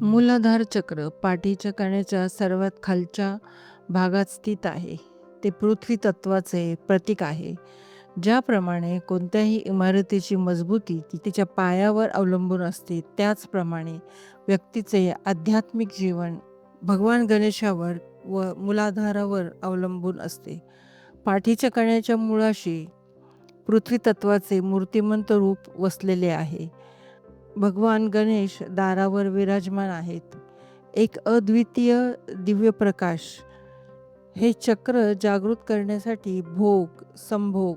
मूलाधार चक्र पाठीच्या कण्याच्या सर्वात खालच्या भागात स्थित आहे. ते पृथ्वी तत्वाचे प्रतीक आहे. ज्याप्रमाणे कोणत्याही इमारतीची मजबूती तिच्या पायावर अवलंबून असते, त्याचप्रमाणे व्यक्तीचे आध्यात्मिक जीवन भगवान गणेशावर व मूलाधारावर अवलंबून असते. पाठीच्या कण्याच्या मुळाशी पृथ्वी तत्वाचे मूर्तिमंत रूप वसलेले आहे. भगवान गणेश दारावर विराजमान आहेत. एक अद्वितीय दिव्य प्रकाश. हे चक्र जागृत करण्यासाठी भोग, संभोग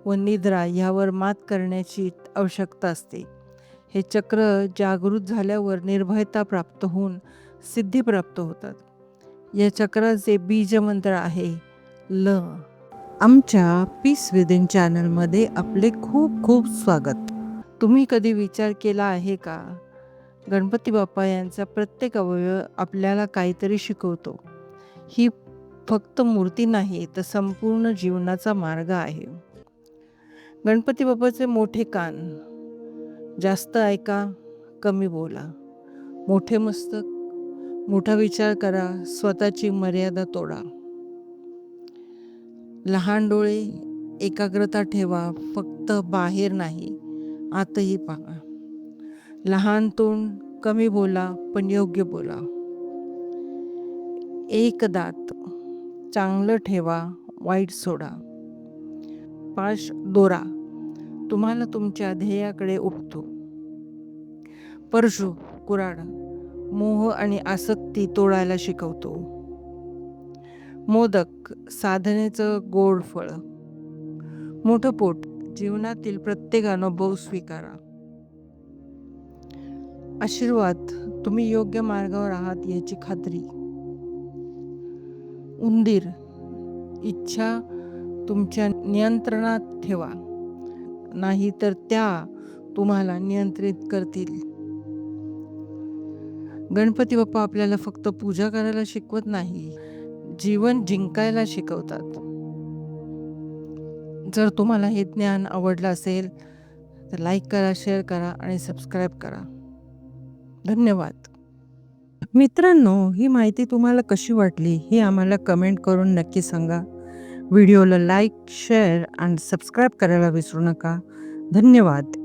व निद्रा यावर मात करण्याची आवश्यकता असते. हे चक्र जागृत झाल्यावर निर्भयता प्राप्त होऊन सिद्धी प्राप्त होतात. या चक्राचे बीजमंत्र आहे ल. आमच्या पीस विदिन चॅनलमध्ये आपले खूप खूप स्वागत. तुम्ही कधी विचार केला आहे का? गणपती बाप्पा यांचा प्रत्येक अवयव आपल्याला काहीतरी शिकवतो. ही फक्त मूर्ती नाही, तर संपूर्ण जीवनाचा मार्ग आहे. गणपती बाप्पाचे मोठे कान, जास्त ऐका, कमी बोला. मोठे मस्तक, मोठा विचार करा, स्वतःची मर्यादा तोडा. लहान डोळे, एकाग्रता ठेवा, फक्त बाहेर नाही आतही पहा. लहान तोंड, कमी बोला पण योग्य बोला. एक दात, चांगलं ठेवा, वाईट सोडा. पाश दोरा, तुम्हाला तुमच्या ध्येयाकडे ओढतो. परशु, कुऱ्हाड, मोह आणि आसक्ती तोडायला शिकवतो. मोदक, साधनेचं गोड फळ. मोठं पोट, जीवनातील प्रत्येक अनुभव स्वीकारा. आशीर्वाद, तुम्ही योग्य मार्गावर आहात याची खात्री. उंदीर, इच्छा तुमच्या नियंत्रणात ठेवा, नाही तर त्या तुम्हाला नियंत्रित करतील. गणपती बाप्पा आपल्याला फक्त पूजा करायला शिकवत नाही, जीवन जिंकायला शिकवतात. जर तुम्हाला हे ज्ञान आवडलं असेल तर लाईक करा, शेअर करा आणि सबस्क्राईब करा. धन्यवाद. मित्रांनो, ही माहिती तुम्हाला कशी वाटली हे आम्हाला कमेंट करून नक्की सांगा. व्हिडिओला लाईक, शेअर आणि सबस्क्राईब करायला विसरू नका. धन्यवाद.